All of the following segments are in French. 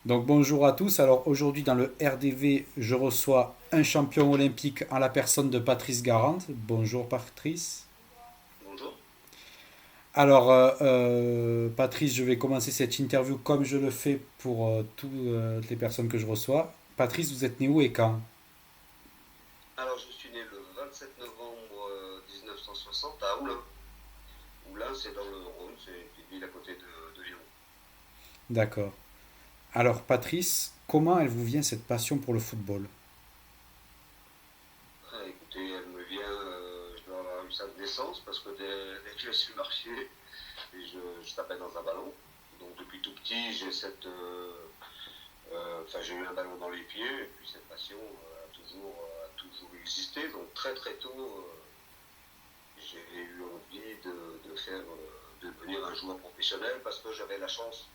Donc bonjour à tous. Alors aujourd'hui dans le RDV, je reçois un champion olympique en la personne de Patrice Garande. Bonjour Patrice. Bonjour. Alors Patrice, je vais commencer cette interview comme je le fais pour toutes les personnes que je reçois. Patrice, vous êtes né où et quand? Alors, je suis né le 27 novembre 1960 à Oulin. Oulin, c'est dans le Rhône, c'est une ville à côté de Lyon. D'accord. Alors Patrice, comment elle vous vient cette passion pour le football? Ah, écoutez, elle me vient, je dois avoir eu ça de naissance parce que dès que je suis marché, et je tapais dans un ballon. Donc, depuis tout petit, j'ai eu un ballon dans les pieds et puis cette passion a toujours existé. Donc, très très tôt, j'ai eu envie de devenir un joueur professionnel parce que j'avais la chance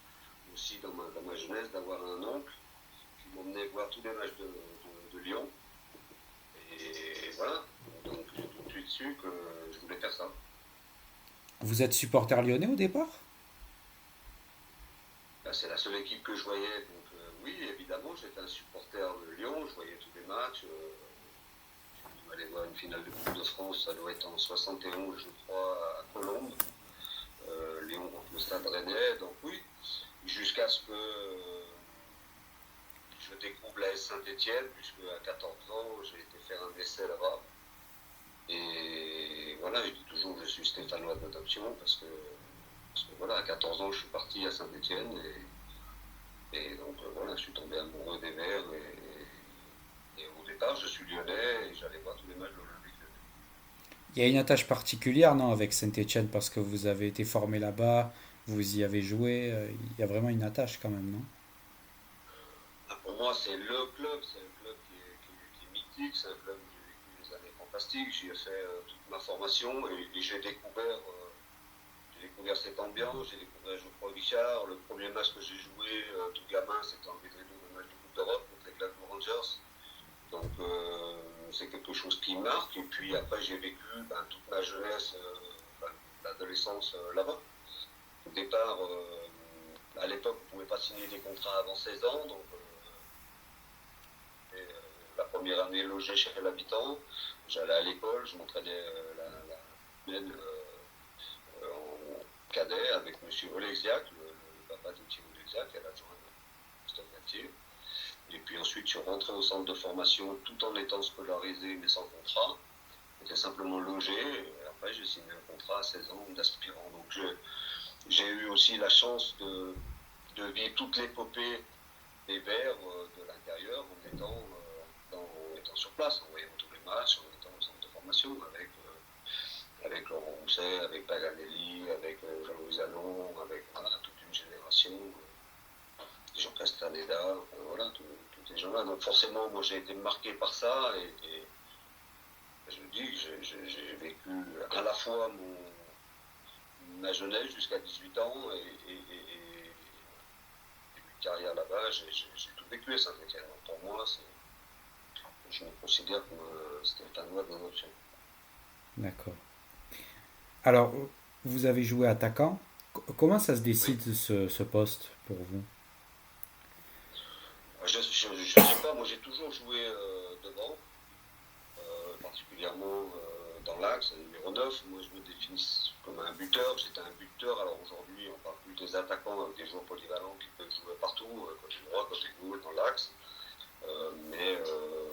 aussi dans ma jeunesse d'avoir un oncle qui m'emmenait voir tous les matchs de Lyon. Et voilà, donc j'ai tout de suite su que je voulais faire ça. Vous êtes supporter lyonnais au départ? Là, c'est la seule équipe que je voyais, donc oui, évidemment, j'étais un supporter de Lyon, je voyais tous les matchs. Je suis allé voir une finale de Coupe de France, ça doit être en 71, je crois, à Colombes. Lyon contre le Stade Rennais, donc oui, jusqu'à ce que je découvre la S Saint-Etienne, puisque à 14 ans, j'ai été faire un essai là-bas. Et voilà, je dis toujours que je suis stéphanois d'adoption, parce que voilà, à 14 ans, je suis parti à Saint-Etienne, et donc voilà, je suis tombé amoureux des Verts, et au départ, je suis lyonnais, et j'allais voir tous les matchs de l'Olympique lyonnais. Il y a une attache particulière, non, avec Saint-Étienne parce que vous avez été formé là-bas, vous y avez joué. Il y a vraiment une attache quand même, non? Ah, pour moi, c'est un club qui est mythique, c'est un club où j'ai vécu des années fantastiques, j'y ai fait toute ma formation, et j'ai découvert cette ambiance, j'ai découvert Geoffroy Guichard. Le premier match que j'ai joué tout gamin, c'était en Védrino, le match de Coupe d'Europe contre les Glasgow Rangers. Donc c'est quelque chose qui marque. Et puis après, j'ai vécu toute ma jeunesse, l'adolescence là-bas. Au départ, à l'époque, on ne pouvait pas signer des contrats avant 16 ans. Donc la première année logé chez l'habitant, j'allais à l'école, je m'entraînais la semaine en cadet avec M. Olexiac, le papa de Thierry Olexiac, et l'adjoint de Christophe Galtier. Et puis ensuite, je suis rentré au centre de formation tout en étant scolarisé mais sans contrat. J'étais simplement logé. Et après, j'ai signé un contrat à 16 ans d'aspirant. Donc j'ai eu aussi la chance de vivre toute l'épopée des Verts de l'intérieur en étant sur place, en voyant tous les matchs, en étant au centre de formation avec Laurent Rousset, avec Paganelli, avec Jean-Louis Allon, avec voilà, toute une génération, Jean Castaneda, voilà, tous ces gens-là. Donc forcément, moi j'ai été marqué par ça et je dis que j'ai vécu à la fois ma jeunesse jusqu'à 18 ans et une carrière là-bas, j'ai tout vécu à Saint-Etienne. Pour moi, je me considère comme Stéphanois d'adoption. D'accord. Alors, vous avez joué attaquant. Comment ça se Oui. décide ce poste pour vous? Je sais pas, moi j'ai toujours joué devant, particulièrement dans l'axe, numéro 9. Moi je me définis comme un buteur, j'étais un buteur. Alors aujourd'hui on parle plus des attaquants avec des joueurs polyvalents qui peuvent jouer partout, côté droit, côté gauche, dans l'axe. Mais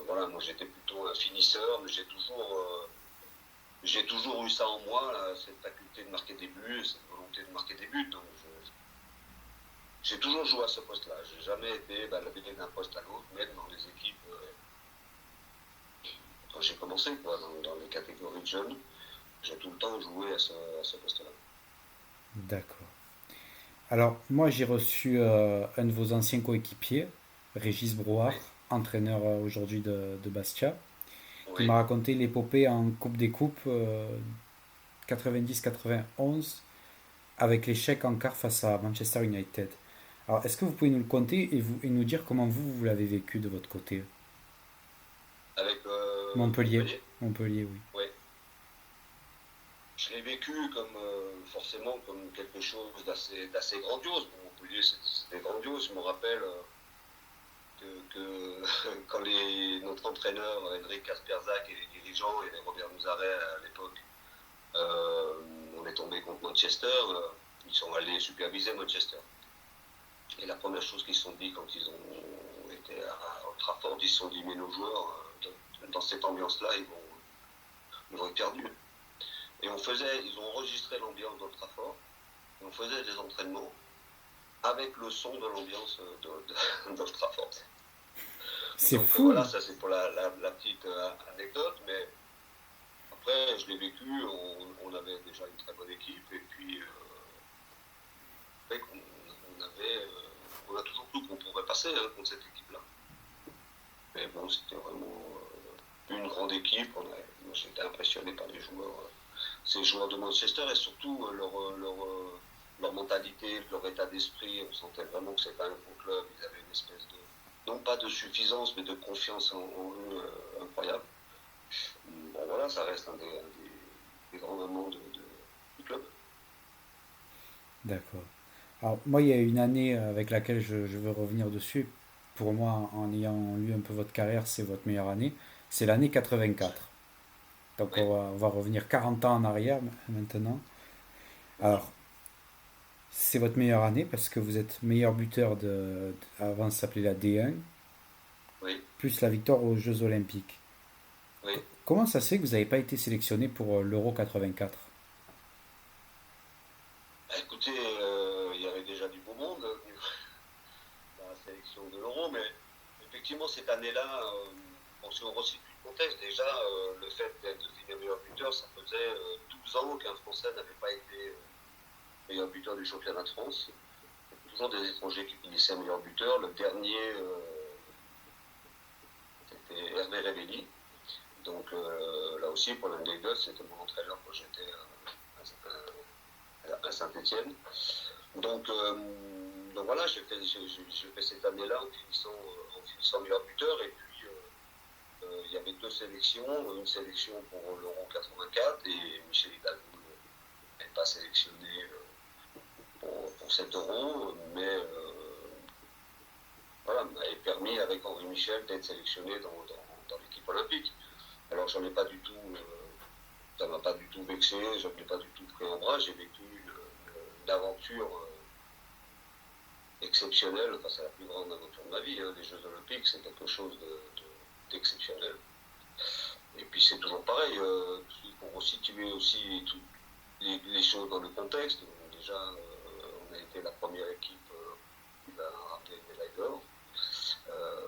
voilà, moi j'étais plutôt un finisseur, mais j'ai toujours eu ça en moi, là, cette faculté de marquer des buts, cette volonté de marquer des buts. Donc j'ai toujours joué à ce poste-là. J'ai jamais été baladé d'un poste à l'autre, même dans les équipes quand j'ai commencé, quoi, dans les catégories de jeunes. J'ai tout le temps joué à ce poste-là. D'accord. Alors, moi, j'ai reçu un de vos anciens coéquipiers, Régis Brouard, Oui, entraîneur aujourd'hui de Bastia, qui m'a oui. raconté l'épopée en Coupe des Coupes 90-91 avec l'échec en quart face à Manchester United. Alors, est-ce que vous pouvez nous le conter et nous dire comment vous l'avez vécu de votre côté? Avec Montpellier. Montpellier. Montpellier, oui. Oui. je l'ai vécu comme forcément comme quelque chose d'assez grandiose. Pour Montpellier, c'était grandiose. Je me rappelle que quand notre entraîneur Henrik Kasperzak et les dirigeants et les Robert Nouzaret à l'époque, on est tombé contre Manchester, ils sont allés superviser Manchester. Et la première chose qu'ils se sont dit quand ils ont été à Old Trafford, ils se sont dit mais nos joueurs, dans cette ambiance-là, ils vont être perdus. Et ils ont enregistré l'ambiance d'Old Trafford, et on faisait des entraînements avec le son de l'ambiance d'Old Trafford. C'est Donc fou. voilà, ça c'est pour la petite anecdote, mais après je l'ai vécu, on avait déjà une très bonne équipe, et puis on a toujours cru qu'on pourrait passer contre cette équipe-là. Mais bon, c'était vraiment une grande équipe, moi j'étais impressionné par les joueurs, ces joueurs de Manchester, et surtout leur mentalité, leur état d'esprit. On sentait vraiment que c'était un gros club, ils avaient une espèce de, non pas de suffisance, mais de confiance en eux incroyable. Bon voilà, ça reste un des grands moments du club. D'accord. Alors, moi, il y a une année avec laquelle je veux revenir dessus. Pour moi, en ayant lu un peu votre carrière, c'est votre meilleure année. C'est l'année 84. Donc, Oui. on va revenir 40 ans en arrière maintenant. Mhm. Alors, c'est votre meilleure année parce que vous êtes meilleur buteur avant ça s'appelait la D1, Oui, plus la victoire aux Jeux Olympiques. oui. Comment ça se fait que vous n'avez pas été sélectionné pour l'Euro 84? Bah, écoutez, il y avait déjà du beau monde dans la sélection de l'Euro, mais effectivement, cette année-là, si on resitue le contexte, déjà, le fait d'être devenu meilleur buteur, ça faisait 12 ans qu'un Français n'avait pas été meilleur buteur du championnat de France. Il y avait toujours des étrangers qui finissaient meilleur buteur. Le dernier, c'était Hervé Révelli. Donc là aussi, pour l'anecdote, c'était mon entraîneur quand j'étais à Saint-Etienne. Donc, voilà, j'ai fait cette année-là en finissant meilleur buteur. Et puis, il y avait deux sélections. Une sélection pour l'Euro 84 et Michel Hidalgo n'est pas sélectionné pour cet Euro, mais voilà, m'avait permis avec Henri Michel d'être sélectionné dans l'équipe olympique. Alors j'en ai pas du tout, ça m'a pas du tout vexé, je ne l'ai pas du tout pris en bras, j'ai vécu une aventure exceptionnelle, enfin c'est la plus grande aventure de ma vie, les Jeux Olympiques c'est quelque chose d'exceptionnel. Et puis c'est toujours pareil, pour resituer aussi les choses dans le contexte, déjà on a été la première équipe qui va rappeler une médaille d'or. Euh,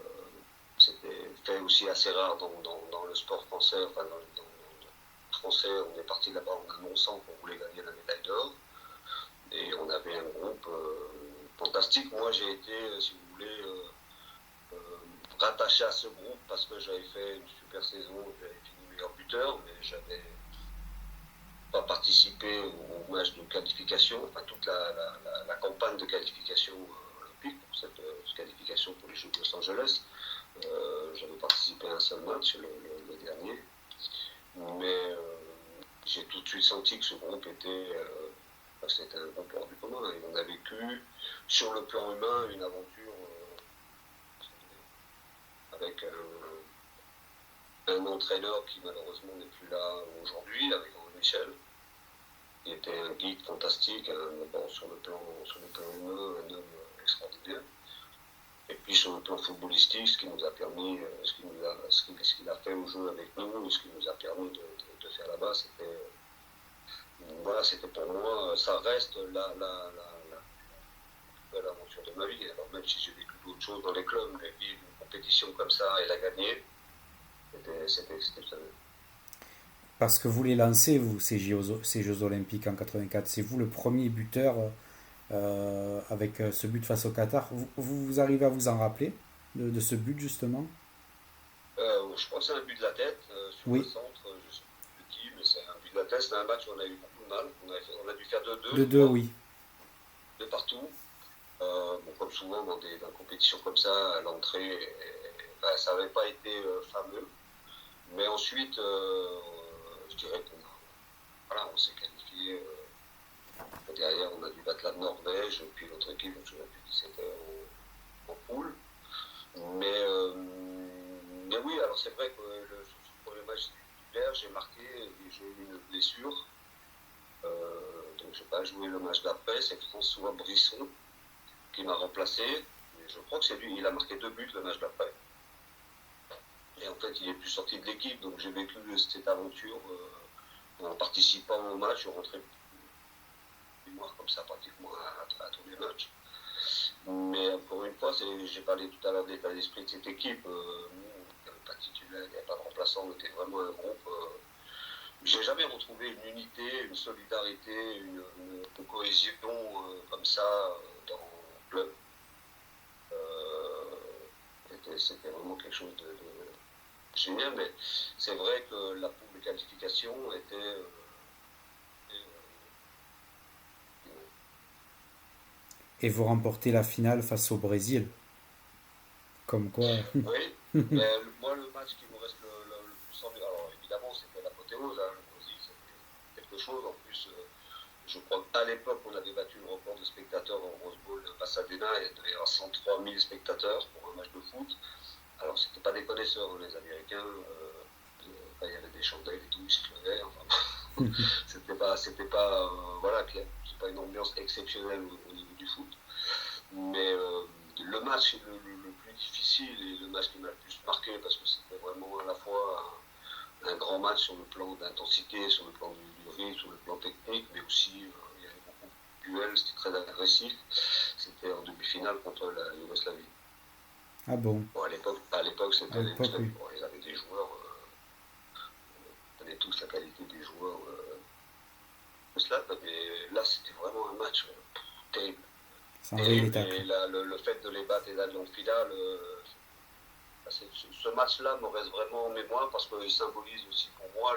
C'était fait aussi assez rare dans le sport français, enfin dans le français, on est parti là-bas en annonçant qu'on voulait gagner la médaille d'or. Et on avait un groupe fantastique. Moi, j'ai été, si vous voulez, rattaché à ce groupe parce que j'avais fait une super saison, j'avais fini meilleur buteur, mais j'avais pas participé au match de qualification, enfin toute la campagne de qualification olympique, pour cette qualification pour les Jeux de Los Angeles. J'avais participé à un seul match, le dernier, mais j'ai tout de suite senti que ce groupe c'était un groupe hors du commun, et on a vécu sur le plan humain une aventure avec un entraîneur qui malheureusement n'est plus là aujourd'hui, avec Henri Michel, qui était un guide fantastique, sur le plan humain, un homme extraordinaire. Et puis sur le plan footballistique, ce qui nous a permis, ce qu'il a fait au jeu avec nous, ce qui nous a permis de faire là-bas, c'était pour moi, ça reste la belle aventure de ma vie. Alors même si j'ai vécu d'autres choses dans les clubs, mais vivre une compétition comme ça et la gagner, c'était exceptionnel. Parce que vous les lancez, vous, ces Jeux Olympiques en 84. C'est vous le premier buteur avec ce but face au Qatar. Vous arrivez à vous en rappeler de ce but, justement? Je crois que c'est un but de la tête sur un Oui, centre, je ne sais plus de qui, mais c'est un but de la tête. C'est un match où on a eu beaucoup de mal. On a dû faire 2-2, de je deux, crois, oui. de partout. Comme souvent dans des compétitions comme ça, à l'entrée, ça n'avait pas été fameux. Mais ensuite, je dirais qu'on s'est puis l'autre équipe, je ne me souviens plus qui c'était en poule. Mais oui, alors c'est vrai que ce premier match titulaire, j'ai marqué et j'ai eu une blessure. Donc je n'ai pas joué le match d'après. C'est François Brisson qui m'a remplacé. Et je crois que c'est lui, il a marqué 2 buts le match d'après. Et en fait, il n'est plus sorti de l'équipe, donc j'ai vécu cette aventure en participant au match. Je rentrais comme ça pratiquement à tous les matchs. Mais encore une fois, j'ai parlé tout à l'heure de l'état d'esprit de cette équipe. Il n'y avait pas de titulaire, il n'y avait pas de remplaçant, on était vraiment un groupe. J'ai jamais retrouvé une unité, une solidarité, une cohésion comme ça dans le club. C'était vraiment quelque chose de génial, mais c'est vrai que la poule de qualification était. Et vous remportez la finale face au Brésil. Comme quoi. Oui, mais moi, le match qui me reste le plus en mieux, alors évidemment, c'était l'apothéose, hein, le Brésil, c'était quelque chose. En plus, je crois qu'à l'époque, on avait battu le record de spectateurs au Rose Bowl de Pasadena, il devait y avoir 103 000 spectateurs pour un match de foot. Alors, c'était pas des connaisseurs, hein, les Américains, il y avait des chandelles et tout, ils se levaient, enfin, c'était pas, voilà, c'est pas une ambiance exceptionnelle au niveau du foot. Mais le match le plus difficile et le match qui m'a le plus marqué, parce que c'était vraiment à la fois un grand match sur le plan d'intensité, sur le plan du rythme, sur le plan technique, mais aussi il y avait beaucoup de duels, c'était très agressif. C'était en demi-finale contre la Yougoslavie. Ah bon. Bon, à l'époque, À c'était les l'époque, oui. Yougoslavie. Bon, ils avaient des joueurs, on connaît tous la qualité des joueurs yougoslaves, mais là, c'était vraiment un match terrible. C'est un réel Terrible, étape. et le fait de les battre et d'aller en finale, ce match-là me reste vraiment en mémoire parce qu'il symbolise aussi pour moi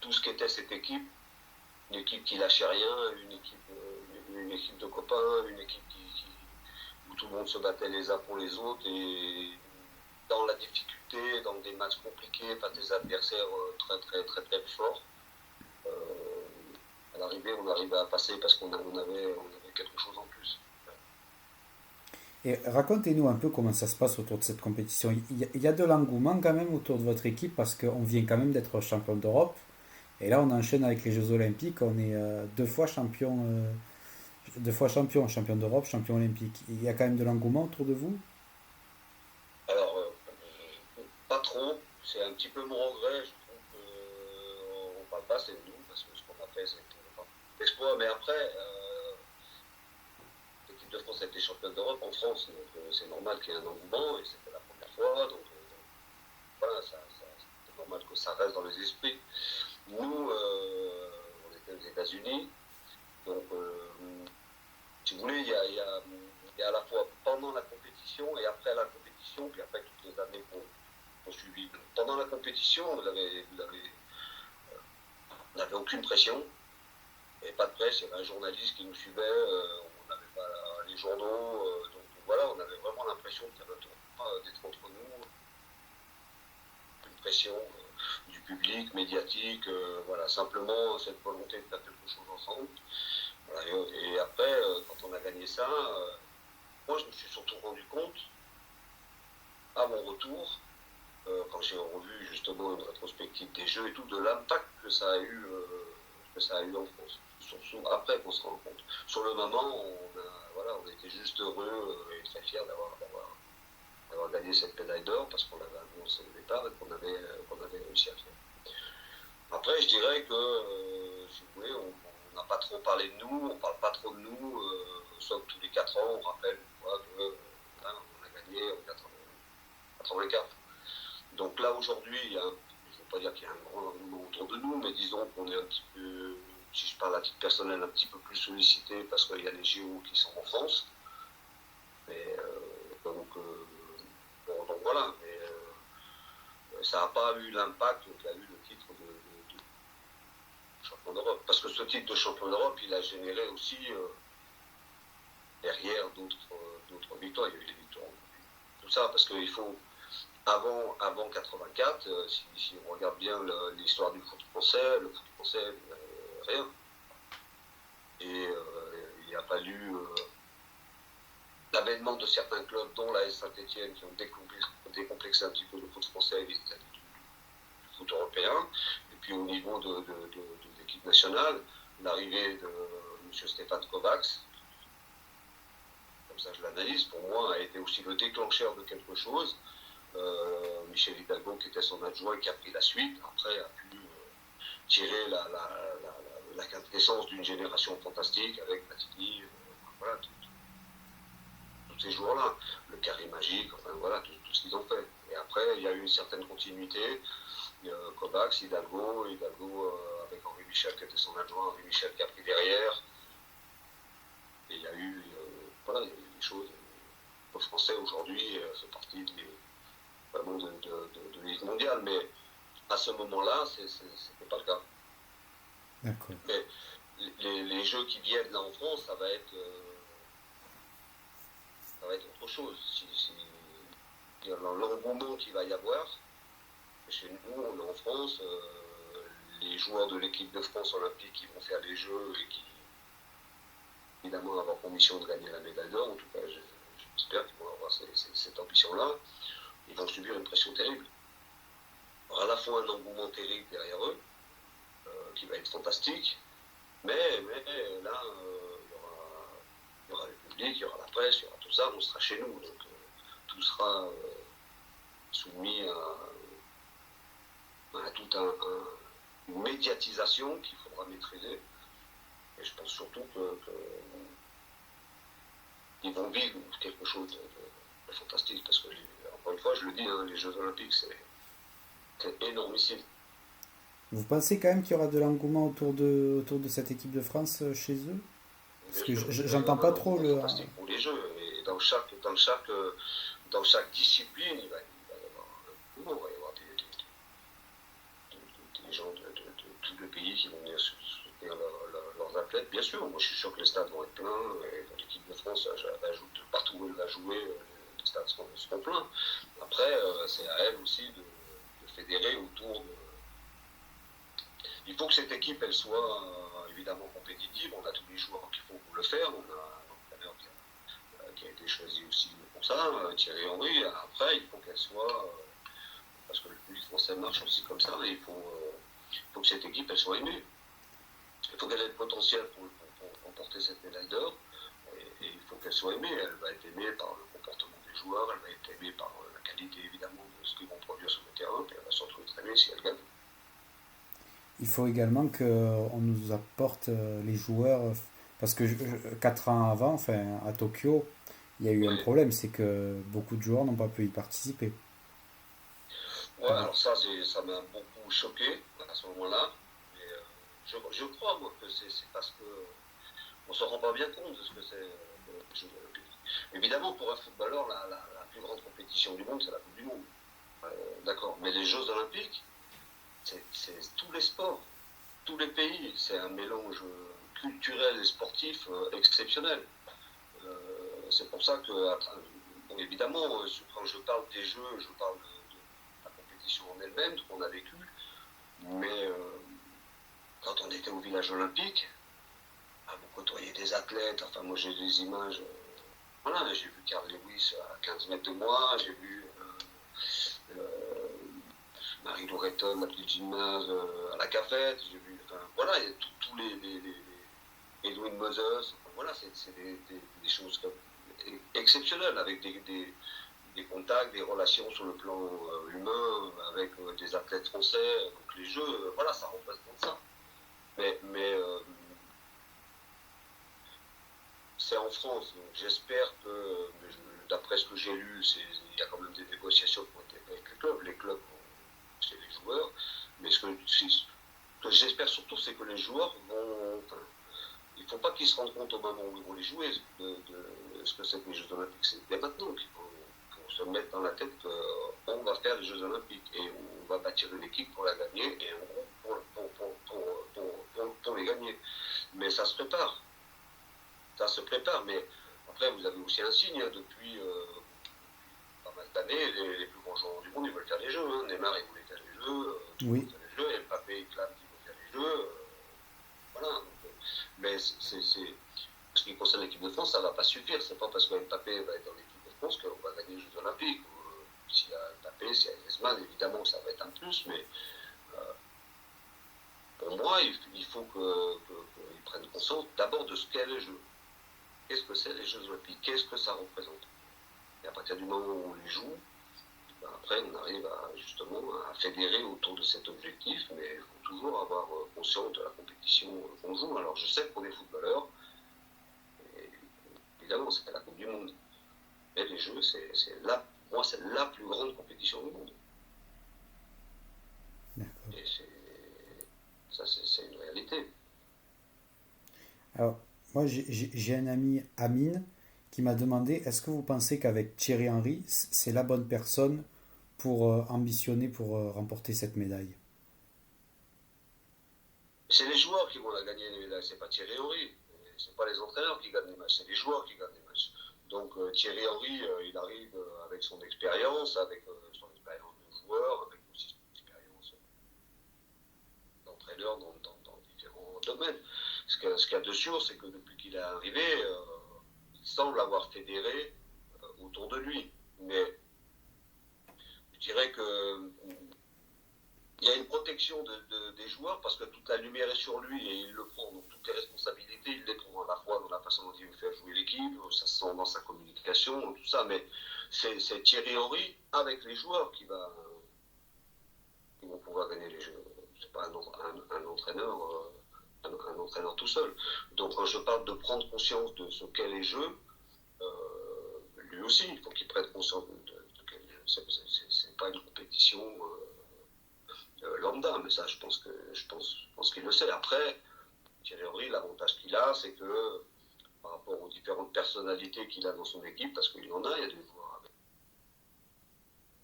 tout ce qu'était cette équipe. Une équipe qui lâchait rien, une équipe de copains, une équipe où tout le monde se battait les uns pour les autres, et dans la difficulté, dans des matchs compliqués, face des adversaires très très très très forts. À l'arrivée, on arrivait à passer parce qu'on avait quelque chose en plus. Et racontez-nous un peu comment ça se passe autour de cette compétition. Il y a de l'engouement quand même autour de votre équipe parce qu'on vient quand même d'être champion d'Europe. Et là, on enchaîne avec les Jeux Olympiques. On est 2 fois champion, champion d'Europe, champion olympique. Il y a quand même de l'engouement autour de vous? Alors, pas trop. C'est un petit peu mon regret. Je trouve qu'on ne parle pas assez de nous parce que ce qu'on a fait, c'est un exploit. Mais après, l'équipe de France a été championne d'Europe en France. Donc, c'est normal qu'il y ait un engouement et c'était la première fois. Donc, voilà, c'est normal que ça reste dans les esprits. Nous, on était aux États-Unis. Donc, si vous voulez, il y a à la fois pendant la compétition et après la compétition, puis après toutes les années qu'on suivi. Pendant la compétition, on n'avait aucune pression, il n'y avait pas de presse, il y avait un journaliste qui nous suivait, on n'avait pas les journaux, donc voilà, on avait vraiment l'impression de faire le tour, d'être entre nous, une pression du public, médiatique, voilà, simplement cette volonté de faire quelque chose ensemble. Voilà, et après, quand on a gagné ça, moi je me suis surtout rendu compte, à mon retour, quand j'ai revu justement une rétrospective des jeux et tout, de l'impact que ça a eu en France. Surtout après qu'on se rend compte. Sur le moment, on était juste heureux et très fiers d'avoir gagné cette médaille d'or parce qu'on l'avait annoncé au départ et qu'on avait réussi à faire. Après, je dirais que, si vous voulez, on n'a pas trop parlé de nous, on ne parle pas trop de nous, sauf tous les 4 ans, on rappelle qu'on on a gagné en 84. Donc là, aujourd'hui, je ne veux pas dire qu'il y a un grand engouement autour de nous, mais disons qu'on est un petit peu, si je parle à titre personnel, un petit peu plus sollicité parce qu'il y a les JO qui sont en France. Mais, donc voilà, mais ça n'a pas eu l'impact qu'a eu le titre de champion d'Europe. Parce que ce titre de champion d'Europe, il a généré aussi derrière d'autres victoires. Il y a eu des victoires, tout ça, parce qu'il faut. Avant 84, si on regarde bien l'histoire du foot français, le foot français n'avait rien. Et il il a fallu l'avènement de certains clubs, dont la Saint-Etienne, qui ont décomplexé un petit peu le foot français vis-à-vis du foot européen. Et puis au niveau de l'équipe nationale, l'arrivée de M. Stéphane Kovacs, comme ça je l'analyse, pour moi a été aussi le déclencheur de quelque chose. Michel Hidalgo, qui était son adjoint, qui a pris la suite, après a pu tirer la quintessence d'une génération fantastique avec Platini, voilà, tous ces joueurs-là, le carré magique, enfin voilà, tout ce qu'ils ont fait. Et après, il y a eu une certaine continuité. Kovacs, Hidalgo avec Henri Michel qui était son adjoint, Henri Michel qui a pris derrière. Et il y a eu, voilà, il y a eu des choses. Le français aujourd'hui fait partie vraiment de l'élite mondiale, mais à ce moment-là, c'était pas le cas. D'accord. Mais les jeux qui viennent là en France, ça va être autre chose. L'engouement qu'il va y avoir, chez nous, on est en France, les joueurs de l'équipe de France olympique qui vont faire les Jeux et qui, évidemment, avoir pour mission de gagner la médaille d'or, en tout cas, j'espère qu'ils vont avoir cette ambition-là, ils vont subir une pression terrible. Il y aura à la fois un engouement terrible derrière eux, qui va être fantastique, mais là, il y aura le public, il y aura la presse, il y aura tout ça, on sera chez nous, donc tout sera soumis à toute une médiatisation qu'il faudra maîtriser. Et je pense surtout qu'ils vont vivre quelque chose de fantastique, parce que, encore une fois, je le dis, les Jeux Olympiques, c'est énormissime. Vous pensez quand même qu'il y aura de l'engouement autour de cette équipe de France chez eux? Parce que j'entends pas trop le. Fantastique pour les Jeux. Et dans chaque discipline, il va y avoir un engouement, il va y avoir des gens de tout le pays qui vont venir soutenir leurs athlètes. Bien sûr, moi je suis sûr que les stades vont être pleins. Et pour l'équipe de France, partout où elle va jouer, les stades seront pleins. Après, c'est à elle aussi de fédérer autour de. Il faut que cette équipe, elle soit évidemment compétitive. On a tous les joueurs qu'il faut pour le faire. On a un entraîneur qui a été choisi aussi pour ça, Thierry Henry. Après, il faut qu'elle soit, parce que le public français marche aussi comme ça, il faut que cette équipe, elle soit aimée. Il faut qu'elle ait le potentiel pour remporter cette médaille d'or. Et il faut qu'elle soit aimée. Elle va être aimée par le comportement des joueurs, elle va être aimée par la qualité évidemment de ce qu'ils vont produire sur le terrain, puis elle va surtout être aimée si elle gagne. Il faut également qu'on nous apporte les joueurs, parce que 4 ans avant, enfin à Tokyo, il y a eu un Oui. problème, c'est que beaucoup de joueurs n'ont pas pu y participer. Ouais, alors ça m'a beaucoup choqué à ce moment-là. Mais je crois, moi, que c'est parce que on se rend pas bien compte de ce que c'est le Jeux Olympiques. Évidemment, pour un footballeur, la plus grande compétition du monde, c'est la Coupe du Monde. D'accord. Mais les Jeux Olympiques, c'est tous les sports, tous les pays. C'est un mélange culturel et sportif exceptionnel. C'est pour ça que, bon, évidemment, quand je parle des Jeux, je parle de la compétition en elle-même, ce qu'on a vécu. Mais quand on était au village olympique, vous côtoyez des athlètes. Enfin, moi, j'ai des images. Voilà, j'ai vu Carl Lewis à 15 mètres de moi, j'ai vu Marie Loreton, la petite gymnase à la cafette, j'ai vu, enfin, voilà, il y a tous les Edwin Moses, enfin, voilà, c'est des choses exceptionnelles, avec des contacts, des relations sur le plan humain, avec des athlètes français, donc les Jeux, voilà, ça représente ça. Mais c'est en France, donc j'espère que, d'après ce que j'ai lu, il y a quand même des négociations qui ont été faites avec les clubs, c'est les joueurs, mais ce que j'espère surtout, c'est que les joueurs vont, enfin, il ne faut pas qu'ils se rendent compte au moment où ils vont les jouer de ce que c'est que les Jeux Olympiques. C'est dès maintenant qu'il faut se mettre dans la tête qu'on va faire les Jeux Olympiques et on va bâtir une équipe pour la gagner et en gros pour les gagner. Mais ça se prépare. Ça se prépare, mais après vous avez aussi un signe, depuis pas mal d'années, les plus grands joueurs du monde ils veulent faire les Jeux. Neymar il voulait faire les Jeux, tout le monde Oui. fait les Jeux, et Mbappé il clame qu'il veut faire les Jeux. Voilà. Donc, mais ce qui concerne l'équipe de France, ça ne va pas suffire. C'est pas parce que Mbappé va être dans l'équipe de France qu'on va gagner les Jeux Olympiques. S'il y a Mbappé, s'il y a Griezmann, évidemment, ça va être un plus, mais pour moi, il faut qu'ils prennent conscience d'abord de ce qu'est les Jeux. Qu'est-ce que c'est les Jeux Olympiques? Qu'est-ce que ça représente? Et à partir du moment où on les joue, après, on arrive justement à fédérer autour de cet objectif, mais il faut toujours avoir conscience de la compétition qu'on joue. Alors, je sais qu'on est footballeur, et évidemment, c'est la Coupe du Monde. Mais les Jeux, pour moi, c'est la plus grande compétition du monde. D'accord. Et ça, c'est une réalité. Alors, moi, j'ai un ami, Amine, qui m'a demandé, est-ce que vous pensez qu'avec Thierry Henry, c'est la bonne personne pour ambitionner pour remporter cette médaille? C'est les joueurs qui vont la gagner les médailles, c'est pas Thierry Henry. C'est pas les entraîneurs qui gagnent les matchs, c'est les joueurs qui gagnent les matchs. Donc Thierry Henry, il arrive avec son expérience de joueur, avec aussi son expérience d'entraîneur dans différents domaines. Ce qu'il y a de sûr, c'est que depuis qu'il est arrivé, il semble avoir fédéré autour de lui. Mais je dirais que il y a une protection des joueurs parce que toute la lumière est sur lui et il le prend. Donc toutes les responsabilités, il les prend à la fois dans la façon dont il veut faire jouer l'équipe, ça se sent dans sa communication, tout ça. Mais c'est Thierry Henry avec les joueurs qui vont pouvoir gagner les jeux. C'est pas un entraîneur, un entraîneur tout seul. Donc quand je parle de prendre conscience de ce qu'est les jeux, lui aussi, il faut qu'il prenne conscience c'est pas une compétition. Lambda, mais ça, je pense qu'il le sait. Après, Thierry Henry, l'avantage qu'il a, c'est que par rapport aux différentes personnalités qu'il a dans son équipe, parce qu'il y en a, il y a des joueurs avec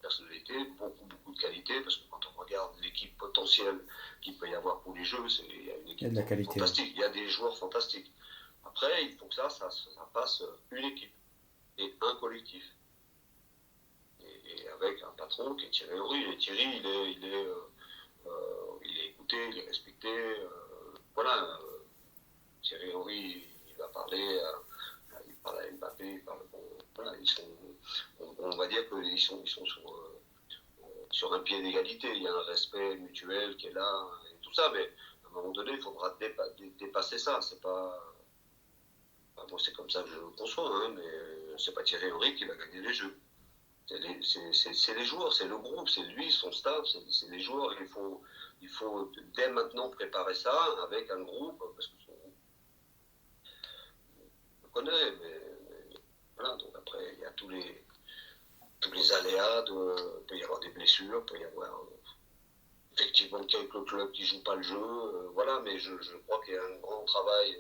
personnalité, beaucoup de qualité, parce que quand on regarde l'équipe potentielle qu'il peut y avoir pour les jeux, il y a une Il y a équipe de la qualité. fantastique, il y a des joueurs fantastiques. Après, il faut que ça passe une équipe et un collectif. Et avec un patron qui est Thierry Henry. Et Thierry, il est écouté, il est respecté. Voilà, Thierry Henry, il va parler, il parle à Mbappé, il parle. Bon, voilà, on va dire qu'ils sont sur un pied d'égalité. Il y a un respect mutuel qui est là et tout ça, mais à un moment donné, il faudra dépasser ça. C'est pas. Enfin, moi, c'est comme ça que je le conçois, hein, mais c'est pas Thierry Henry qui va gagner les jeux. C'est les joueurs, c'est le groupe, c'est lui, son staff, c'est les joueurs. Il faut dès maintenant préparer ça avec un groupe, parce que on le connaît, mais voilà, donc après, il y a tous les aléas, il peut y avoir des blessures, il peut y avoir effectivement quelques clubs qui ne jouent pas le jeu, voilà, mais je crois qu'il y a un gros travail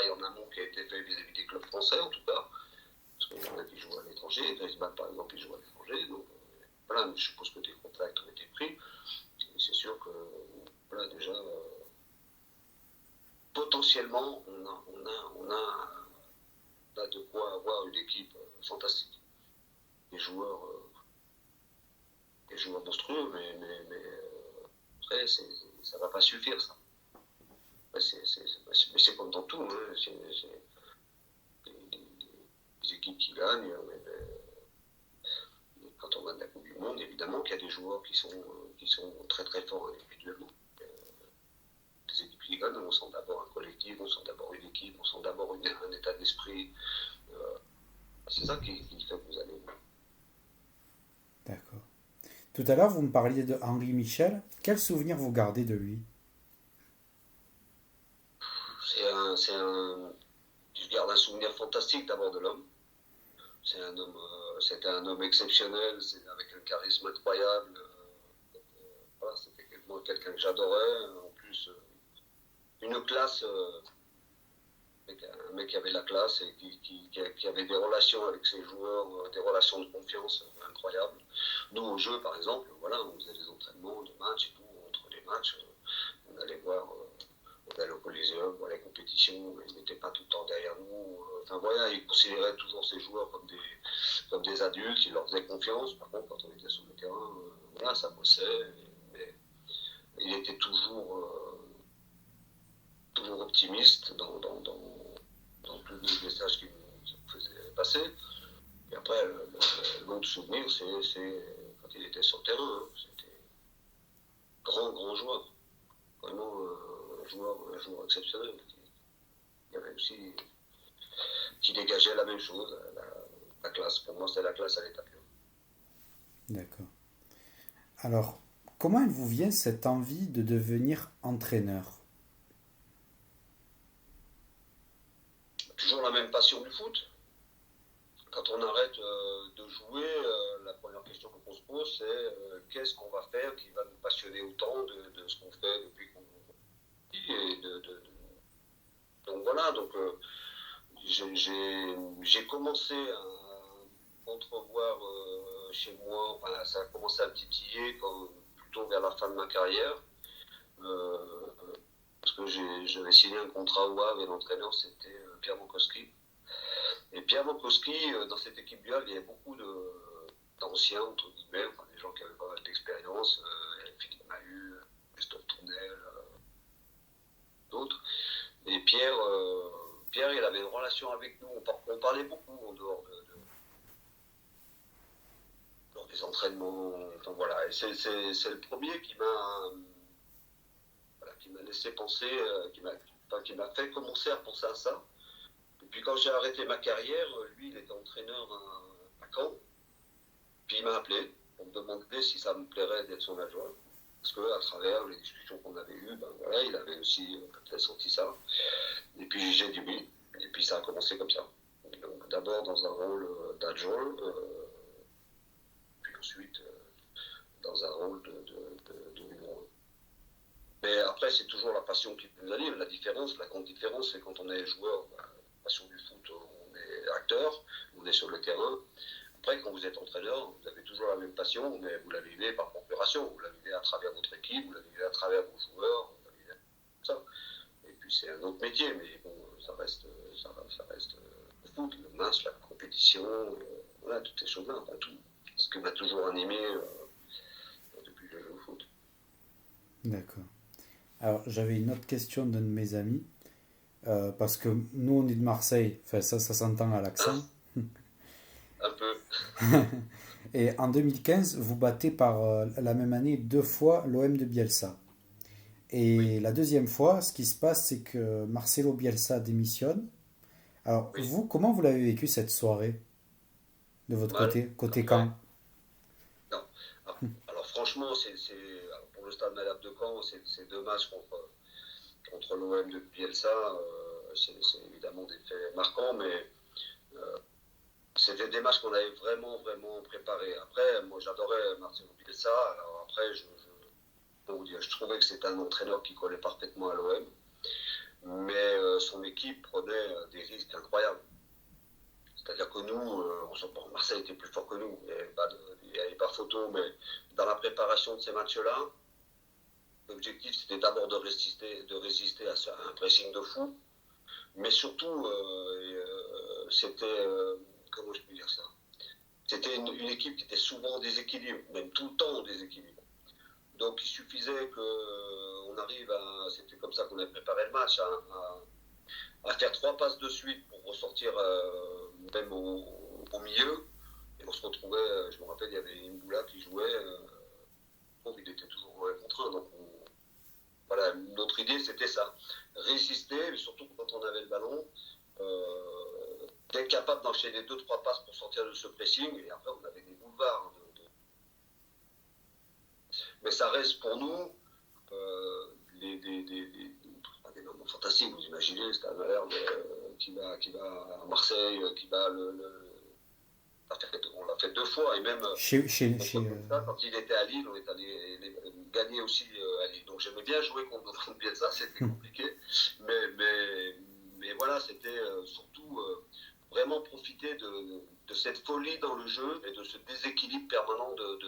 en amont qui a été fait vis-à-vis des clubs français, en tout cas. Parce qu'il y en a qui jouent à l'étranger, Griezmann par exemple, il joue à l'étranger, donc voilà, mais je suppose que des contacts ont été pris, et c'est sûr que, voilà, déjà, potentiellement, on a de quoi avoir une équipe fantastique. Des joueurs, monstrueux, mais après, ça ne va pas suffire, ça. Mais c'est comme dans tout, hein, des équipes qui gagnent, quand on gagne la Coupe du Monde, évidemment qu'il y a des joueurs qui sont très très forts individuellement. Les équipes qui gagnent, on sent d'abord un collectif, on sent d'abord une équipe, on sent d'abord un état d'esprit. C'est ça qui fait que vous allez. D'accord. Tout à l'heure, vous me parliez de Henri Michel. Quel souvenir vous gardez de lui? Je garde un souvenir fantastique d'abord de l'homme. C'était un homme exceptionnel, avec un charisme incroyable. Voilà, c'était quelqu'un que j'adorais. En plus, une classe, un mec qui avait la classe et qui avait des relations avec ses joueurs, des relations de confiance incroyables. Nous, au jeu, par exemple, voilà, on faisait des entraînements de matchs et tout. Entre les matchs, on allait voir. On allait au Coliseum, voir les compétitions, ils n'étaient pas tout le temps derrière nous. Enfin voilà, ils considéraient toujours ces joueurs comme des adultes, ils leur faisaient confiance. Par contre, quand on était sur le terrain, voilà, ça bossait. Mais il était toujours optimiste dans le message qu'il me faisait passer. Et après, l'autre souvenir, c'est quand il était sur le terrain. Hein. C'était grand joueur. Vraiment un joueur exceptionnel. Il y avait aussi qui dégageait la même chose, la classe. Pour moi, c'est la classe à l'état pur. D'accord. Alors, comment elle vous vient cette envie de devenir entraîneur? Toujours la même passion du foot. Quand on arrête de jouer, la première question qu'on se pose, c'est qu'est-ce qu'on va faire qui va nous passionner autant de ce qu'on fait depuis qu'on vit. Donc voilà, donc j'ai commencé à entrevoir chez moi, enfin, ça a commencé à titiller plutôt vers la fin de ma carrière, euh, parce que j'avais signé un contrat au Havre et l'entraîneur c'était Pierre Mokoski. Et Pierre Mokoski, dans cette équipe du Havre, il y avait beaucoup d'anciens, entre guillemets, enfin, des gens qui avaient pas mal d'expérience, Philippe Mahut, Christophe Tournel, d'autres. Et Pierre, il avait une relation avec nous, on parlait beaucoup en dehors lors des entraînements, enfin voilà. Et c'est le premier qui m'a laissé penser, qui m'a fait commencer à penser à ça. Et puis quand j'ai arrêté ma carrière, lui, il était entraîneur à Caen. Puis il m'a appelé pour me demander si ça me plairait d'être son adjoint. Parce qu'à travers les discussions qu'on avait eues, ben voilà, il avait aussi peut-être senti ça. Et puis j'ai dit oui. Et puis ça a commencé comme ça. Donc d'abord dans un rôle d'adjoint, puis ensuite dans un rôle de numéro 1. Mais après, c'est toujours la passion qui nous anime. La grande différence, c'est quand on est joueur, passion du foot, on est acteur, on est sur le terrain. Après, quand vous êtes entraîneur, vous avez toujours la même passion, mais vous la vivez par procuration. Vous la vivez à travers votre équipe, vous la vivez à travers vos joueurs, vous la vivez ça. Et puis c'est un autre métier, mais bon, ça reste le foot, le match, la compétition, voilà, toutes ces choses-là, enfin, tout. Ce qui m'a toujours animé depuis que je joue au foot. D'accord. Alors, j'avais une autre question d'un de mes amis, parce que nous, on est de Marseille, enfin, ça s'entend à Hein? l'accent. Un peu. Et en 2015, vous battez par la même année deux fois l'OM de Bielsa. Oui, Et la deuxième fois, ce qui se passe, c'est que Marcelo Bielsa démissionne. Alors, oui. vous, comment vous l'avez vécu cette soirée de votre Mal. côté Après, camp? non. Alors franchement, alors, pour le Stade Malherbe de Caen, c'est deux matchs contre l'OM de Bielsa. C'est évidemment des faits marquants, mais euh, c'était des matchs qu'on avait vraiment préparés. Après, moi j'adorais Marcelo Bielsa. Alors après, comment vous dire, je trouvais que c'était un entraîneur qui collait parfaitement à l'OM, mais son équipe prenait des risques incroyables. C'est-à-dire que nous, bon, Marseille était plus fort que nous, il n'y avait pas photo, mais dans la préparation de ces matchs-là, l'objectif c'était d'abord de résister à un pressing de fou, mais surtout, c'était, comment je peux dire ça, c'était une équipe qui était souvent en déséquilibre, même tout le temps en déséquilibre. Donc il suffisait qu'on arrive c'était comme ça qu'on a préparé le match, à faire trois passes de suite pour ressortir même au milieu. Et on se retrouvait, je me rappelle, il y avait une boula qui jouait, il était toujours 1 contre 1. Donc voilà, notre idée c'était ça. Résister, mais surtout quand on avait le ballon, d'être capable d'enchaîner 2-3 passes pour sortir de ce pressing. Et après, on avait des boulevards. Mais ça reste pour nous des moments fantastiques. Vous imaginez, c'est un Malherbe qui va à Marseille, qui va on l'a fait deux fois. Et même quand il était à Lille, on est allé gagner aussi à Lille. Donc j'aimais bien jouer contre Bielsa, c'était compliqué. Mais voilà, c'était surtout vraiment profiter de cette folie dans le jeu et de ce déséquilibre permanent de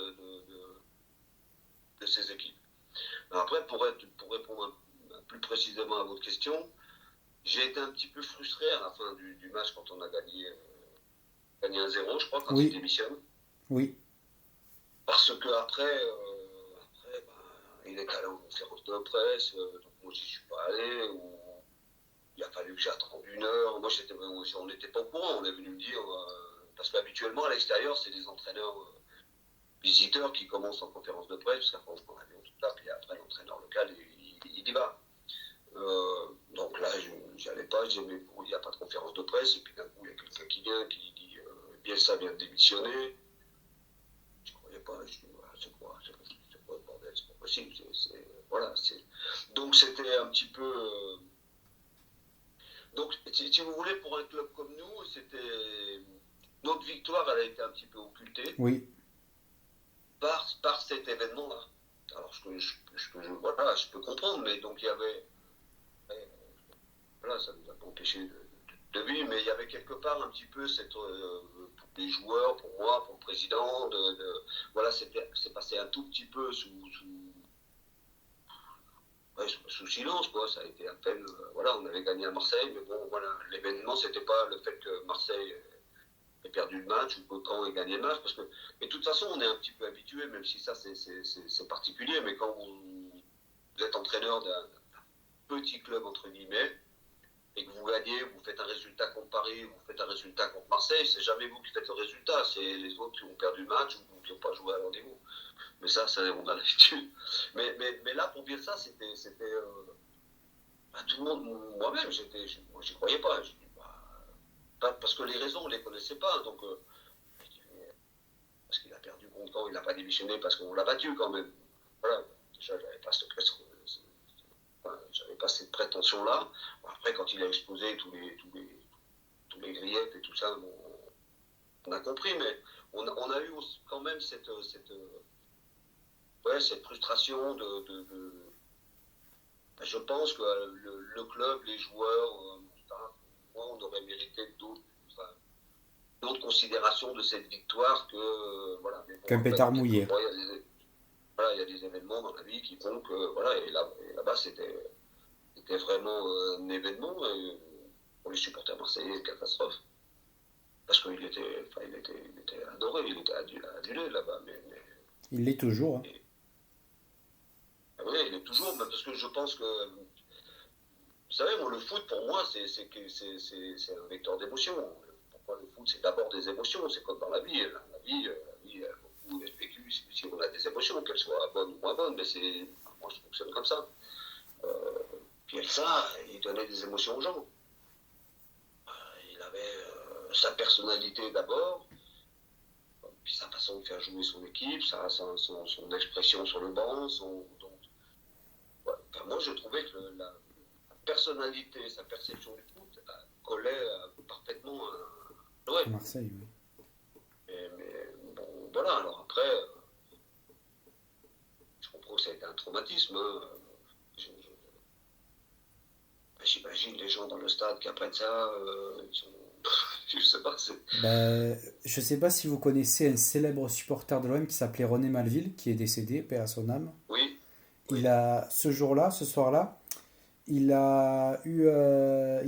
ces équipes. Après, pour répondre plus précisément à votre question, j'ai été un petit peu frustré à la fin du match quand on a gagné 1-0, je crois, quand il Oui, démissionne. oui. Parce que après il est allé en conférence de presse, donc moi j'y suis pas allé. il a fallu que j'attende 1 heure. Moi, on n'était pas au courant. On est venu me dire, parce qu'habituellement, à l'extérieur, c'est des entraîneurs visiteurs qui commencent en conférence de presse, parce qu'après, on prend l'avion, tout ça, puis après, l'entraîneur local, il y va. Donc là, j'y allais pas, j'ai dit, mais il n'y a pas de conférence de presse, et puis d'un coup, il y a quelqu'un qui vient, qui dit, Bielsa vient de démissionner. Je ne croyais pas, je dis, voilà, c'est quoi le bordel, c'est pas possible. Voilà, donc c'était un petit peu. Donc, si vous voulez, pour un club comme nous, c'était. Notre victoire, elle a été un petit peu occultée Oui. par cet événement-là. Alors, voilà, je peux comprendre, mais donc il y avait. Voilà, ça ne nous a pas empêché de vivre, mais il y avait quelque part un petit peu pour les joueurs, pour moi, pour le président, voilà, c'est passé un tout petit peu sous silence, quoi. Ça a été à peine, voilà, on avait gagné à Marseille, mais bon, voilà, l'événement, c'était pas le fait que Marseille ait perdu le match ou que Caen ait gagné le match, parce que, mais de toute façon, on est un petit peu habitué, même si ça, c'est particulier, mais quand vous êtes entraîneur d'un petit club, entre guillemets, et que vous gagnez, vous faites un résultat contre Paris, vous faites un résultat contre Marseille, c'est jamais vous qui faites le résultat, c'est les autres qui ont perdu le match ou qui n'ont pas joué à leur niveau. Mais ça on a l'habitude. Mais là, pour dire ça, c'était tout le monde, moi-même, j'y croyais pas. Parce que les raisons, on les connaissait pas. Donc, parce qu'il a perdu contre Caen, il n'a pas démissionné parce qu'on l'a battu quand même. Voilà, déjà, j'avais pas cette prétention-là. Après, quand il a exposé tous les griefs et tout ça, bon, on a compris, mais on a eu quand même cette frustration je pense que le club, les joueurs, moi, on aurait mérité d'autres considérations de cette victoire que voilà. Mais bon, Qu'un après, pétard mouillé. il y a des événements dans la vie qui font que voilà, et là-bas c'était vraiment un événement pour les supporters marseillais, une catastrophe. Parce qu'il était adoré, il était adulé là-bas. Il l'est toujours. Hein. Oui, il est toujours, parce que je pense que, vous savez, moi, le foot, pour moi, c'est un vecteur d'émotion. Pour moi, le foot, c'est d'abord des émotions, c'est comme dans la vie. La vie beaucoup est vécue si on a des émotions, qu'elles soient bonnes ou moins bonnes, mais moi, je fonctionne comme ça. Puis ça, il donnait des émotions aux gens. Il avait sa personnalité d'abord, puis sa façon de faire jouer son équipe, son expression sur le banc, moi, je trouvais que la personnalité, sa perception du foot collait parfaitement à À l'OM. Marseille, oui. Mais bon, voilà, alors après, je comprends que ça a été un traumatisme. Hein. J'imagine les gens dans le stade qui apprennent ça, ils sont. Je sais pas, Je sais pas si vous connaissez un célèbre supporter de l'OM qui s'appelait René Malville, qui est décédé, paix à son âme. Oui, Il oui, a, ce jour-là, ce soir-là, il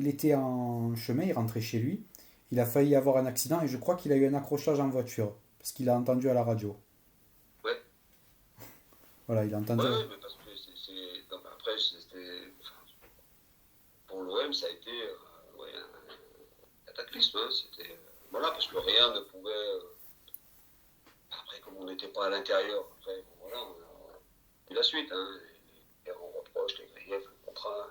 était en chemin, il rentrait chez lui. Il a failli avoir un accident et je crois qu'il a eu un accrochage en voiture parce qu'il a entendu à la radio. ouais. Voilà, il a entendu. Ouais, mais parce que non, mais après, pour l'OM, ça a été ouais, un cataclysme. Hein. C'était, voilà, parce que rien ne pouvait. Après, comme on n'était pas à l'intérieur, après, bon, voilà, on a vu la suite. Hein. Et on reproche les griefs, le contrat.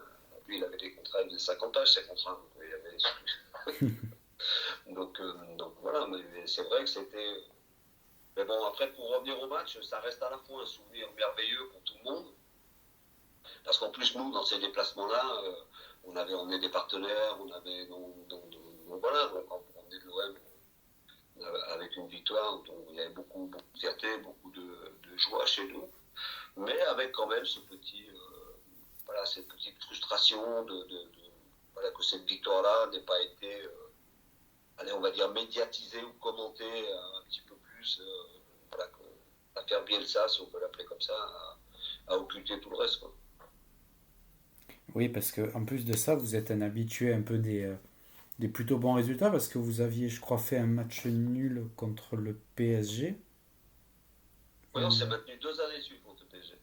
Lui, il avait des contrats, il faisait 50 pages, ces contrats. Donc, il avait donc voilà, mais c'est vrai que c'était. Mais bon, après, pour revenir au match, ça reste à la fois un souvenir merveilleux pour tout le monde. Parce qu'en plus, nous, dans ces déplacements-là, on est des partenaires, donc voilà, donc quand on est de l'OM, avec une victoire, donc il y avait beaucoup de fierté, beaucoup de joie chez nous, mais avec quand même voilà, cette petite frustration voilà, que cette victoire-là n'ait pas été, allez, on va dire, médiatisée ou commentée un petit peu plus, voilà, l'affaire Bielsa, si on peut l'appeler comme ça, a occulté tout le reste, quoi. Oui, parce que en plus de ça, vous êtes un habitué un peu des plutôt bons résultats parce que vous aviez, je crois, fait un match nul contre le PSG. Oui, on s'est maintenu 2 années suivantes contre le PSG.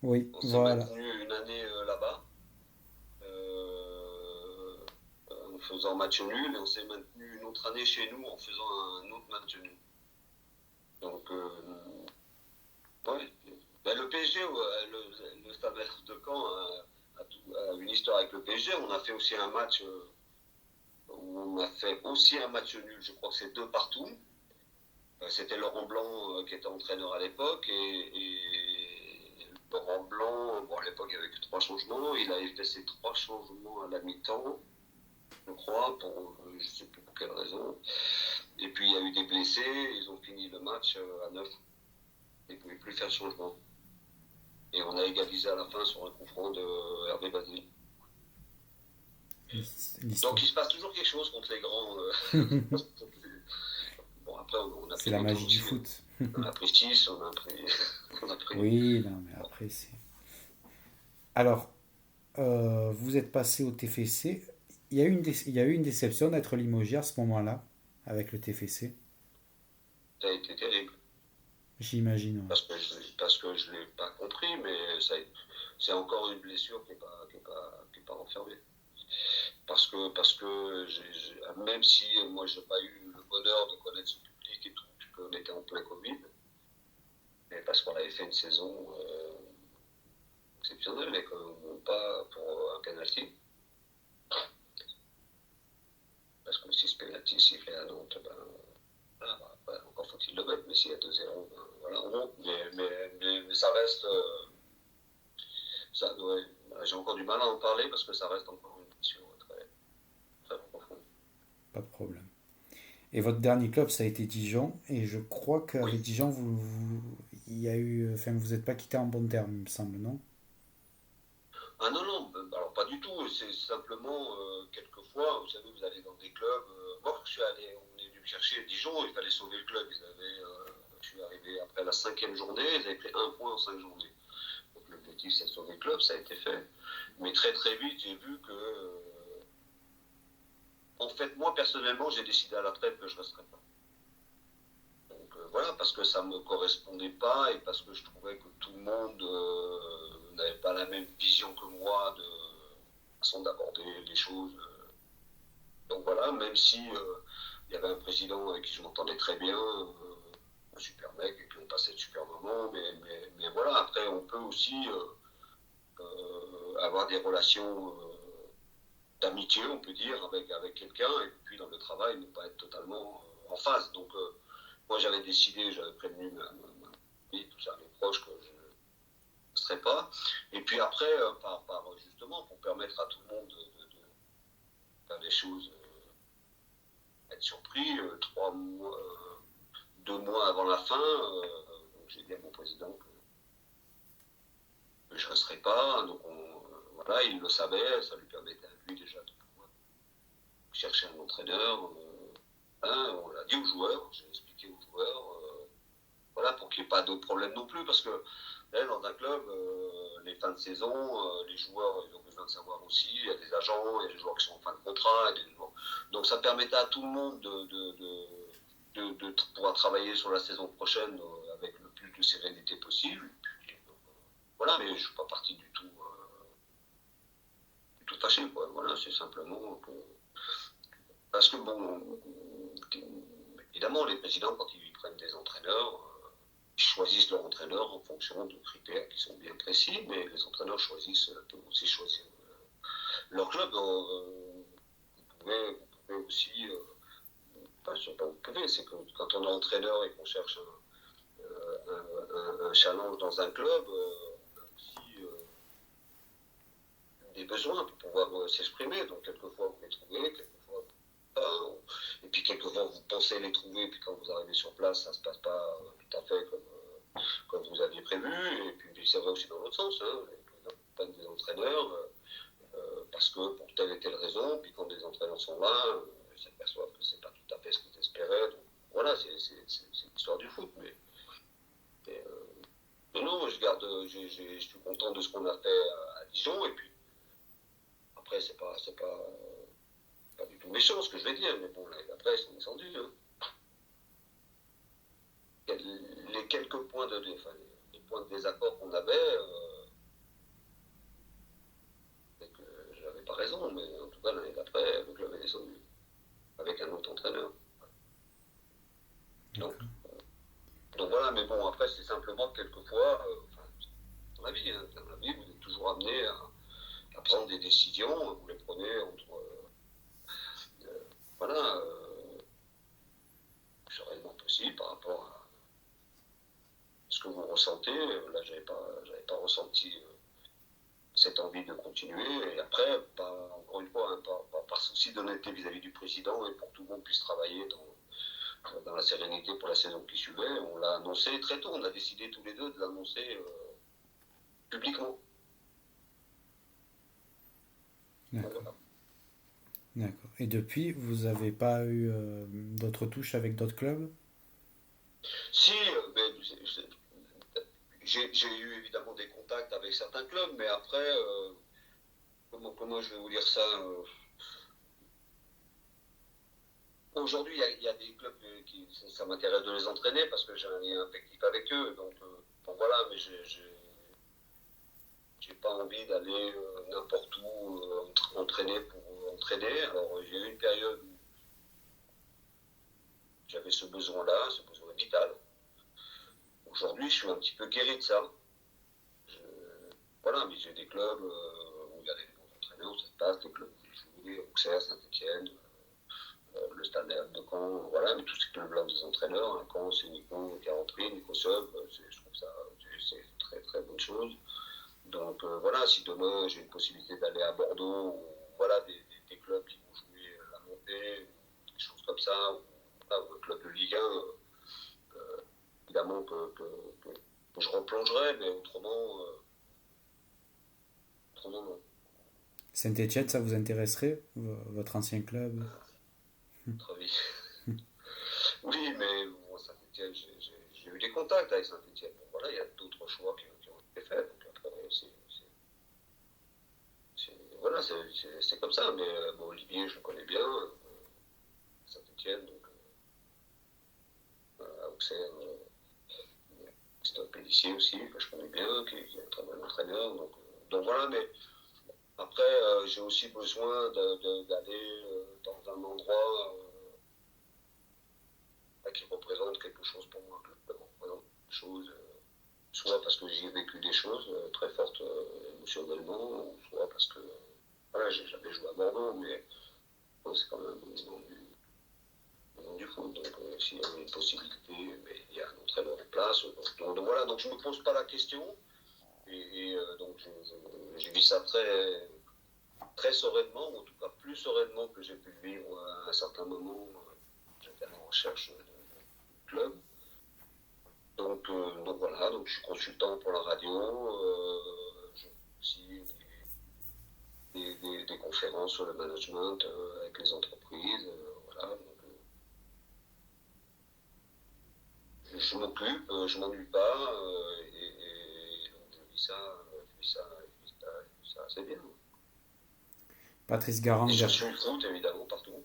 Oui, On s'est voilà. maintenu une année là-bas. Euh, faisant match nul et on s'est maintenu une autre année chez nous en faisant un autre match nul. Donc, ouais. Ben, le PSG, le Stade de Caen a une histoire avec le PSG. On a fait aussi un match où on a fait aussi un match nul. Je crois que c'est 2 partout. C'était Laurent Blanc qui était entraîneur à l'époque et Laurent Blanc, bon, à l'époque il n'y avait que 3 changements. Il a fait ces 3 changements à la mi-temps, je crois, pour je ne sais plus pour quelle raison. Et puis il y a eu des blessés. Ils ont fini le match à 9. Ils ne pouvaient plus faire de changement. Et on a égalisé à la fin sur un coup franc de Hervé Basile. Donc il se passe toujours quelque chose contre les grands. Bon, après, on a C'est pris la des magie temps du aussi. foot. On a pris 6, on a pris. Oui, non, mais après, c'est. Alors, vous êtes passé au TFC. Il y a eu une déception d'être limogé à ce moment-là, avec le TFC. Ça a été terrible. J'imagine, ouais. Parce que je ne l'ai pas compris, mais c'est encore une blessure qui n'est pas enfermée. Parce que même si moi je n'ai pas eu le bonheur de connaître ce public et tout, puisqu'on était en plein Covid, mais parce qu'on avait fait une saison exceptionnelle, mais pas pour un penalty. Parce que si ce penalty sifflé à Nantes, encore faut-il le mettre, mais s'il y a 2-0, voilà, on monte. Mais ça reste. Ouais, j'ai encore du mal à en parler parce que ça reste encore une mission très, très profonde. Pas de problème. Et votre dernier club, ça a été Dijon. Et je crois qu'avec Oui. Dijon, il y a eu, enfin, vous n'êtes pas quitté en bon terme, il me semble, non? Ah non, non, alors pas du tout. C'est simplement, quelquefois, vous savez, vous allez dans des clubs. Moi, je suis allé, on est venu me chercher à Dijon, il fallait sauver le club. Je suis arrivé après la 5e journée, ils avaient pris 1 point en 5 journées. Donc l'objectif, c'est de sauver le club, ça a été fait. Mais très très vite, j'ai vu que. En fait, moi, personnellement, j'ai décidé à la retraite que je ne resterais pas. Donc voilà, parce que ça ne me correspondait pas et parce que je trouvais que tout le monde n'avait pas la même vision que moi de façon d'aborder les choses. Donc voilà, même si il y avait un président avec qui je m'entendais très bien, un super mec, et puis on passait de super moments, mais voilà, après on peut aussi avoir des relations d'amitié, on peut dire, avec quelqu'un, et puis dans le travail, ne pas être totalement en phase. Donc moi j'avais décidé, j'avais prévenu ma famille, tout ça, mes proches, que je ne serais pas. Et puis après, justement, pour permettre à tout le monde de faire des choses, être surpris, 3 mois, 2 mois avant la fin, donc j'ai dit à mon président que je ne resterais pas. Donc voilà, il le savait, ça lui permettait à lui déjà de pouvoir chercher un entraîneur. On l'a dit aux joueurs, j'ai expliqué aux joueurs, voilà, pour qu'il n'y ait pas de problème non plus, parce que là, dans un club, les fins de saison, les joueurs, ils ont besoin de savoir aussi, il y a des agents, il y a des joueurs qui sont en fin de contrat, donc ça permettait à tout le monde de pouvoir travailler sur la saison prochaine avec le plus de sérénité possible. Voilà, mais je ne suis pas parti du tout fâché, quoi. Voilà, c'est simplement que. Parce que bon, évidemment, les présidents, quand ils prennent des entraîneurs, ils choisissent leur entraîneur en fonction de critères qui sont bien précis, mais les entraîneurs peuvent aussi choisir leur club. Vous pouvez aussi. Enfin, je sais pas, vous pouvez, c'est que quand on est entraîneur et qu'on cherche un challenge dans un club, on a aussi des besoins pour pouvoir s'exprimer. Donc, quelquefois, vous les trouvez, quelquefois, pas. Et puis, quelquefois, vous pensez les trouver, et puis quand vous arrivez sur place, ça ne se passe pas tout à fait comme vous aviez prévu. Et puis, c'est vrai aussi dans l'autre sens. Hein, les prennent des entraîneurs parce que pour telle et telle raison, puis quand des entraîneurs sont là, ils s'aperçoivent que c'est pas tout à fait ce qu'ils espéraient. Donc, voilà, c'est l'histoire du foot. Mais non, je suis content de ce qu'on a fait à Dijon. Et puis, après, c'est pas du tout méchant ce que je vais dire, mais bon, là, après, ils sont descendus. Hein. Les quelques points les points de désaccord qu'on avait, c'est que j'avais pas raison, mais en tout cas, l'année d'après, le club est descendu. à prendre des décisions, vous les prenez entre voilà, sereinement possible par rapport à ce que vous ressentez. Là, j'avais pas ressenti cette envie de continuer. Et après, encore une fois, hein, par souci d'honnêteté vis-à-vis du président et pour que tout le monde puisse travailler dans la sérénité pour la saison qui suivait, on l'a annoncé très tôt. On a décidé tous les deux de l'annoncer publiquement. D'accord. Voilà. D'accord. Et depuis, vous n'avez pas eu d'autres touches avec d'autres clubs? Si, j'ai eu évidemment des contacts avec certains clubs, mais après, comment je vais vous dire ça aujourd'hui, il y a des clubs qui ça m'intéresse de les entraîner parce que j'ai un lien affectif avec eux. Donc voilà, mais j'ai pas envie d'aller n'importe où entraîner pour entraîner. Alors j'ai eu une période où j'avais ce besoin-là, ce besoin vital. Aujourd'hui, je suis un petit peu guéri de ça. Je, voilà, mais j'ai des clubs où il y a des bons entraîneurs, où ça se passe, des clubs où je joue, Auxerre, Saint-Etienne, le Stade de Caen, voilà, mais tous ces clubs-là des entraîneurs, hein, Caen, c'est Nico qui a repris, Nico Sub, je trouve ça, c'est une très très bonne chose. Donc voilà, si demain j'ai une possibilité d'aller à Bordeaux, ou voilà, des clubs qui vont jouer la montée, des choses comme ça, ou voilà, un club de Ligue 1, évidemment que je replongerai, mais autrement non. Saint-Étienne, ça vous intéresserait, votre ancien club? Très vite. Oui, mais bon, Saint-Etienne, j'ai eu des contacts avec Saint-Etienne. Bon, voilà, il y a d'autres choix qui ont été faits. Donc après, voilà, c'est comme ça. Mais bon, Olivier, je le connais bien. Saint-Etienne, donc à Auxerre, Christophe Pellissier aussi, que je connais bien, qui est un très bon entraîneur. Donc voilà, mais après, j'ai aussi besoin d'aller dans un endroit qui représente quelque chose pour moi, qui représente quelque chose, soit parce que j'y ai vécu des choses très fortes émotionnellement, soit parce que voilà, j'ai jamais joué à Bordeaux, mais bon, c'est quand même le monde du foot. Donc s'il y avait une possibilité, mais il y a un entraîneur en place. Donc voilà, donc je ne me pose pas la question. Et donc j'ai vu ça très, très sereinement, ou en tout cas plus sereinement que j'ai pu le vivre à un certain moment. J'étais en recherche de club. Donc voilà, donc je suis consultant pour la radio, je fais aussi des conférences sur le management avec les entreprises, voilà. Donc, je m'occupe, je m'ennuie pas, et donc je vis ça assez bien. Patrice Garand, Et je suis le foot évidemment partout.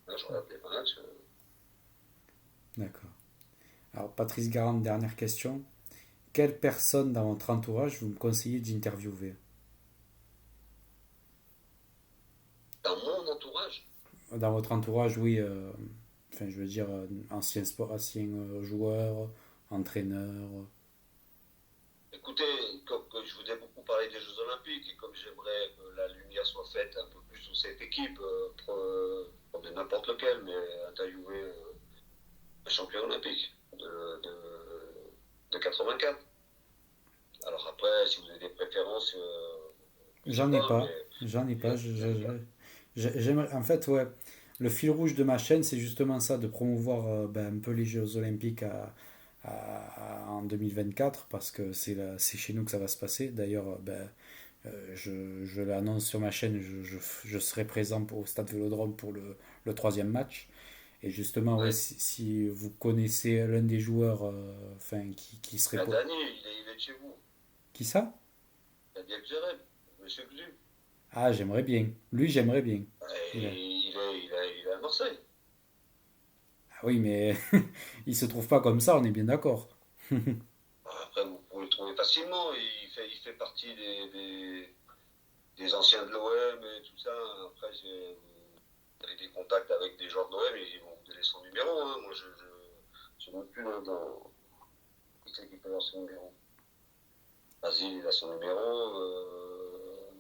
Là, je regarde les matchs. D'accord. Alors, Patrice Garand, dernière question. Quelle personne dans votre entourage vous me conseillez d'interviewer? Dans mon entourage, Dans votre entourage, oui. Enfin, je veux dire, ancien sport, ancien joueur, entraîneur. écoutez, comme je vous ai beaucoup parlé des Jeux Olympiques, et comme j'aimerais que la lumière soit faite un peu plus sur cette équipe, pour n'importe lequel, mais interviewer un champion olympique de 84. Alors après, si vous avez des préférences, je sais J'en ai pas, pas. mais J'en ai il y pas. a, il y a- il y a- J'aimerais, en fait, ouais. Le fil rouge de ma chaîne, c'est justement ça, de promouvoir ben, un peu les Jeux Olympiques en 2024, parce que c'est chez nous que ça va se passer. D'ailleurs, ben, je l'annonce sur ma chaîne, je serai présent au Stade Vélodrome pour le troisième match. Et justement, ouais, ouais. si vous connaissez l'un des joueurs enfin, qui serait... La Dany, il est de chez vous. Qui ça? La Diab Jereb, Monsieur Glu. Ah, j'aimerais bien. Lui, j'aimerais bien. Il a- Il est à Marseille. Ah oui, mais il se trouve pas comme ça, on est bien d'accord. Après, vous pouvez le trouver facilement. Il fait partie des anciens de l'OM et tout ça. Après, vous avez des contacts avec des joueurs de l'OM et ils vont vous donner son numéro. Hein. Moi, je ne sais même plus qui c'est qui peut avoir son numéro. Vas-y, il a son numéro.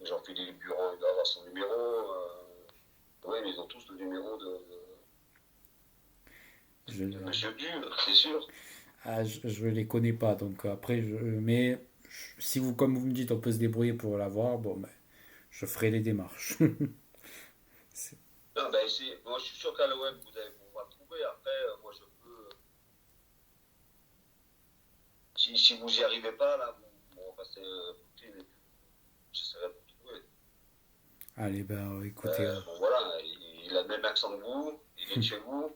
Jean-Philippe Buron, il doit avoir son numéro. Oui, mais ils ont tous le numéro Je, de Monsieur Bu, c'est sûr. je les connais pas, donc après, mais si vous, comme vous me dites, on peut se débrouiller pour l'avoir, bon, ben, je ferai les démarches. C'est- Non, ben, moi, je suis sûr qu'à la web, vous allez pouvoir le trouver. Après, moi, je peux. Si vous n'y arrivez pas, là, vous passez Poutine et puis j'essaierai de vous trouver. Allez, ben, écoutez, Bon, voilà, il a le même accent que vous, il est de chez vous.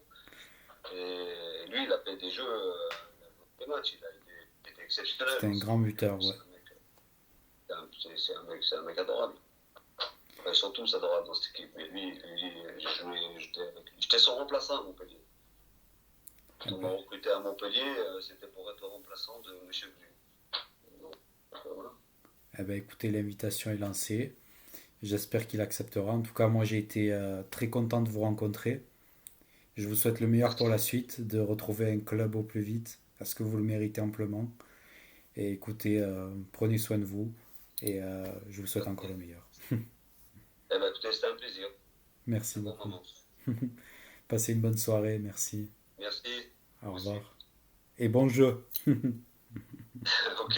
Et lui, il a fait des jeux, des matchs, il était exceptionnel c'était un aussi. grand buteur, ouais. C'est un mec adorable. Enfin, ils sont tous adorables dans cette équipe, mais lui j'ai joué, j'étais son remplaçant à Montpellier. Eh Quand on m'a ben, recruté à Montpellier, c'était pour être le remplaçant de M. Blu. Donc, voilà. eh ben, écoutez, l'invitation est lancée. J'espère qu'il acceptera. En tout cas, moi, j'ai été très content de vous rencontrer. Je vous souhaite le meilleur pour la Merci. suite, de retrouver un club au plus vite, parce que vous le méritez amplement. Et écoutez, prenez soin de vous, et je vous souhaite encore le meilleur. Eh ben, écoutez, c'était un plaisir. Merci Un bon beaucoup. moment. Passez une bonne soirée, merci. Merci. Au Aussi. revoir. Et bon jeu. Ok.